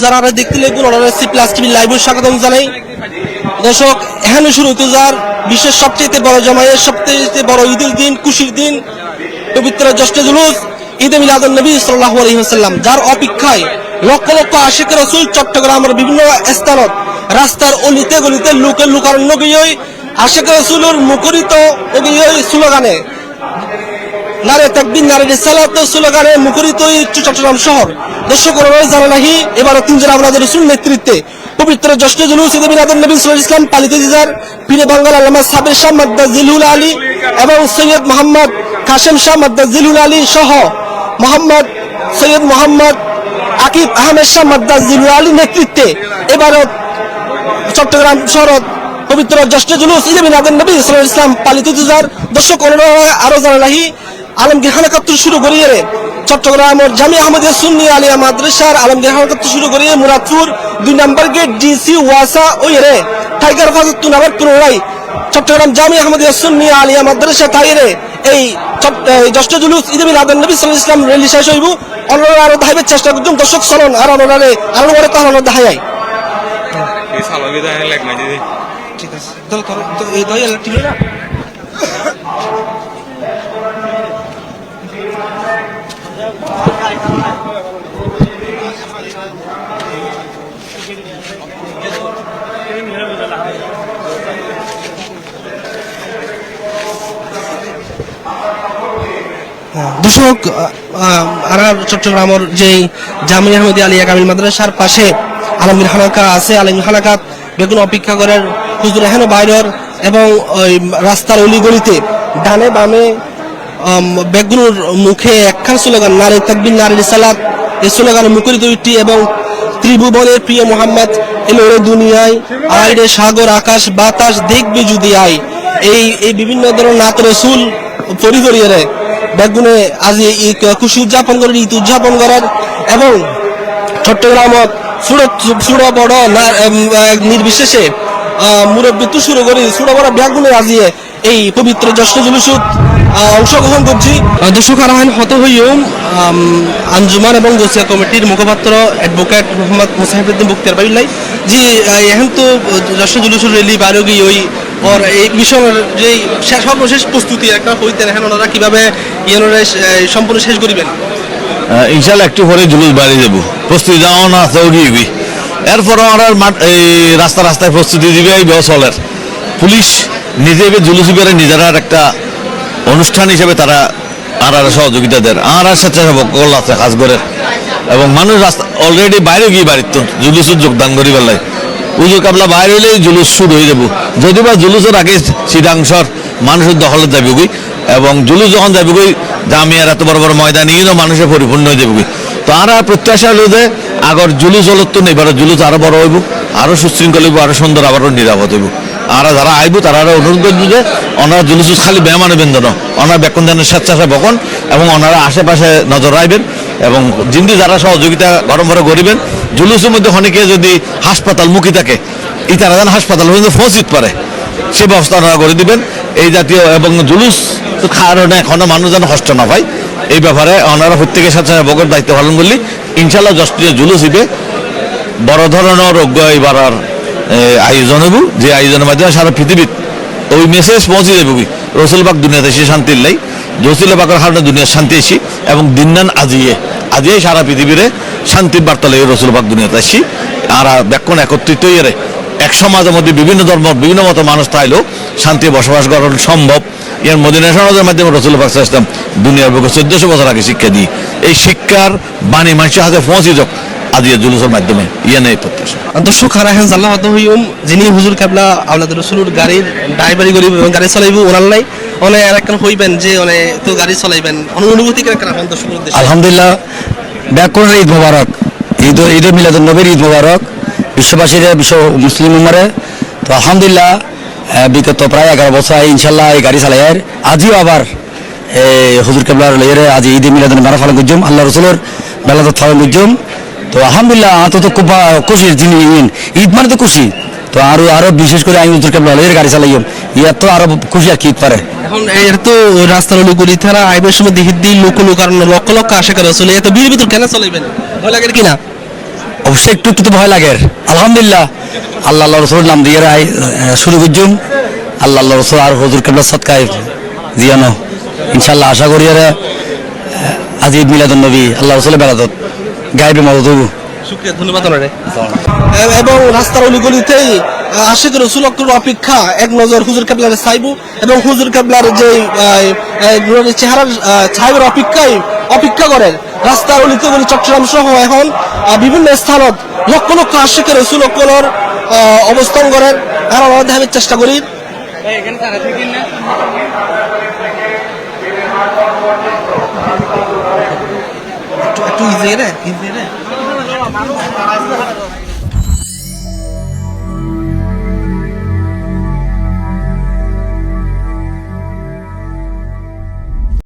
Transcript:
যারা দেখতে লাগবেন ওনারা সি প্লাস টিভি লাইভে স্বাগতম জানাই। দর্শক, এখানে শুরু হইতে যার বিশ্বের সবচেয়ে বড় জমায়েত, সবচেয়ে বড় ঈদের দিন, খুশির দিন, পবিত্র জ্যৈষ্ঠ জুলুস ঈদে মিলাদুন নবী সাল্লাল্লাহু আলাইহি ওয়াসাল্লাম, যার অপেক্ষায় লক্ষ লক্ষ আশিক রাসূল চট্টগ্রামের বিভিন্ন স্থানত রাস্তার অলিতে গলিতে লোকের লোকারণ্য গিয়ে আশিক রাসূলের মুখরিত স্লোগানে নারে তাকবীর নারে রিসালাত স্লোগানে মুখরিত চট্টগ্রাম শহর। দর্শক জানা নাহি এবার তিনজন আপনাদের রাসূল নেতৃত্বে পবিত্র জ্যৈষ্ঠ জুলুস ঈদে মিলাদুন নবী সাল্লাল্লাহু আলাইহি ওয়াসাল্লাম পালিত যার পীরে বাঙ্গাল আল্লামা সাবির শাহ মাদ্দাজিলুল আলী এবং সৈয়দ মোহাম্মদ কাশেম শাহ মাদ্দাজিলুল আলী সহ সৈয়দ মোহাম্মদ আকিব আহমেদ শাহ মাদ্দাজিলুল আলী নেতৃত্বে এবার চট্টগ্রাম শহরত পবিত্র জ্যৈষ্ঠ জুলুস ঈদে মিলাদুন নবী সাল্লাল্লাহু আলাইহি ওয়াসাল্লাম পালিত যার। দর্শক আরো জানা নাহি আলমগীর খানাকাত শুরু করিয়ে চট্টগ্রামের জামিয়া আহমদিয়া সুন্নি আলিয়া মাদ্রাসার আলমগীর খানাকাত শুরু করিয়ে মুরাদপুর 2 নম্বর গেট ডিসি ওয়াসা ওইরে টাইগার ফাজত তুনাবার পুনরায় চট্টগ্রাম জামিয়া আহমদিয়া সুন্নি আলিয়া মাদ্রাসা তাইরে এই জ্যৈষ্ঠ জুলুস ঈদে মিলাদুন নবী সাল্লাল্লাহু আলাইহি ওয়াসাল্লাম র্যালি শেষ হইব। অন্যরা আরো দেখাইবার চেষ্টা করছেন। দর্শক চলন আর অন্যরা আরো বড় তাহলে দেখাই ঠিক আছে তো এই দয়া ঠিক না। দর্শক, চট্টগ্রামের যে জামিয়া আহমদিয়া আলিয়া কামিল মাদ্রাসার পাশে আলমগীর খানাকা আছে। আলমগীর খানাকাত বেগুন অপেক্ষা করার হুজুর এখানে বাইরের এবং ওই রাস্তার অলিগলিতে ডানে বামে বেগুনের মুখে একখান স্লোগান নারে তাকবীর নারে রিসালাত এই স্লোগানে মুখরিত হইটি এবং ত্রিভুবনের প্রিয় মোহাম্মদ এলো দুনিয়ায় আয় রে সাগর আকাশ বাতাস দেখবে যদি আয়, এই বিভিন্ন ধরনের নাত রসুল পরিহরিয়ে রে বেগুনে আজ এই খুশি উদযাপন করার ঈদ উদযাপন করার এবং চট্টগ্রামত ছোট বড় নির্বিশেষে মুরব্বী তো শুরু করি ছোট বড় বেগুনে আজিয়ে এই পবিত্র জ্যৈষ্ঠ জুলুসত অংশগ্রহণ করছি। দর্শক আরহান হত হইও আঞ্জুমান এবং গোসিয়া কমিটির মুখপাত্র অ্যাডভোকেট মোহাম্মদ মুসাহিবুদ্দিন বক্তিয়ার বাবিল্লাই যে এখন তো জ্যৈষ্ঠ জুলুসের রেলি বাইরে গিয়ে ওই ওর এই মিশনের যে সর্বশেষ প্রস্তুতি একটা হইতেন এখন ওনারা কিভাবে সম্পূর্ণ শেষ করিবেন? ইনশাল্লাহ একটু পরে জুলুস বাইরে যাবো, প্রস্তুতি যাওয়া না দৌড়িয়ে এরপর ওরা রাস্তায় প্রস্তুতি দিবে এই চলের পুলিশ নিজে জুলুস বেড়ে নিজেরা একটা অনুষ্ঠান হিসেবে তারা আর সহযোগিতা দেয় আর স্বেচ্ছাসেবক আছে কাজ করে এবং মানুষ রাস্তা অলরেডি বাইরে গিয়ে বাড়িত জুলুসের যোগদান করি পেলাই উজুর কাবলা বাইরে হইলেই জুলুস শুরু হয়ে যাব। যদি বা জুলুসের আগে সিডাংশর মানুষের দখলে যাবি এবং জুলুস যখন যাবি জামিয়ার এত বড় বড় ময়দানিও মানুষের পরিপূর্ণ হয়ে যাবি। তো আর প্রত্যাশা হলো যে আগর জুলুস হল তো এবার জুলুস আরো বড় হইব, আরো সুশৃঙ্খল হইব, আরো সুন্দর, আবারও নিরাপদ হইব। আর যারা আইব তারা অনুরোধ করবো যে ওনারা জুলুস খালি বেমানে বেন্দন ওনারা বেকন জানের স্বেচ্ছাসেবক হন এবং ওনারা আশেপাশে নজর রাখবেন এবং জিন্দি যারা সহযোগিতা গরম ভরে করিবেন। জুলুসের মধ্যে অনেকে যদি হাসপাতাল মুখী থাকে এই তারা যেন হাসপাতাল পর্যন্ত পৌঁছিতে পারে সে ব্যবস্থা ওনারা করে দিবেন এই জাতীয় এবং জুলুস কারণে এখনো মানুষ যেন কষ্ট না পায় এই ব্যাপারে ওনারা প্রত্যেকের স্বেচ্ছাসেবকের দায়িত্ব পালন করলে ইনশাল্লাহ জ্যৈষ্ঠ জুলুস হিবে বড় ধরনের রোগ এবার আয়োজন হইব যে আয়োজনের মাধ্যমে সারা পৃথিবীর ওই মেসেজ পৌঁছে যাবে রসুলবাগ দুনিয়াতে এসে শান্তির লাই রসুলবাগের কারণে দুনিয়ার শান্তি এসি এবং দিনান আজিয়ে সারা পৃথিবীর শান্তির বার্তা লাই রসুলবাগ দুনিয়াতে আসি আর ব্যাকুণ একত্রিত হয়ে এক সমাজের মধ্যে বিভিন্ন ধর্ম বিভিন্ন মতো মানুষ তাইলেও শান্তি বসবাস করা সম্ভব। এর মদিনা সনদের মাধ্যমে রসুলবাগ ইসলাম দুনিয়ার বুকে 1400 বছর আগে শিক্ষা দিই এই শিক্ষার বাণী মানুষের হাতে পৌঁছে যাক আজিয়া জুলুসের মাধ্যমে নেই প্রত্যাশা। দর্শক হারাহেন জাল্লাহ হইম যিনি হুজুর কাবলা আওলাদ রসুলের গাড়ির ড্রাইভারি করিব এবং গাড়ি চলাইব ওনার লাই অনেক আরেকখান হইবেন যে অনেক তো গাড়ি চলাইবেন অনুভূতি কেমন রাখেন দর্শকের উদ্দেশ্যে? আলহামদুলিল্লাহ ব্যাকরণের ঈদ মোবারক, ঈদে মিলাদুন নবীর ঈদ মোবারক বিশ্ববাসীর বিশ্ব মুসলিম উম্মারে। তো আলহামদুলিল্লাহ বিগত প্রায় 11 বছর ইনশাল্লাহ এই গাড়ি চালাইয়ার আজিও আবার হুজুর কাবলার লইয়ারে আজি ঈদে মিলাদুন মারা ফালান গুজুম আল্লাহ রসুলের বেলাদ ফালান গুজুম। তো আলহামদুলিল্লাহ তো খুব খুশি যিনি ঈদ মানে তো খুশি তো আরো বিশেষ করে আমি হুজুর কাবলা লইয়ার গাড়ি চালাইম ইয়ার তো আরো খুশি আর কি ঈদ পারে। এখন এর তো রাস্তার অলিগলি থানা আইবের সময় দেখি দিই লক্ষ লক্ষ আশা করে চলে এত বীর ভিতর কেন চলাইবেন ভয় লাগে কিনা? অবশ্যই একটু একটু তো ভয় লাগে। আলহামদুলিল্লাহ আল্লাহ রসুলের নাম দিয়ে রায় শুরু করছুম। আল্লাহ রসুল আর হজুর কেবলা সৎকায় জিয়ানো ইনশাল্লাহ আশা করি আর আজি মিলাদুন নবী আল্লাহ রসুলের বেলাদত গাইবে মদত হবো। শুক্রিয়া, ধন্যবাদ ওনারে। এবং রাস্তার অলিগলিতেই আশিক রসুলকের অপেক্ষা এক নজর হুজুর কেবলার চাইবো এবং হুজুর কেবলার যে চেহারার ছাইবের অপেক্ষা করেন রাস্তার অলিতে গলি চট্টগ্রাম সহ এখন বিভিন্ন স্থানত লক্ষ লক্ষ আশিক রসুলকর অবস্থান করেন। আর আমরা দেখার চেষ্টা করি। একটু ইজি রে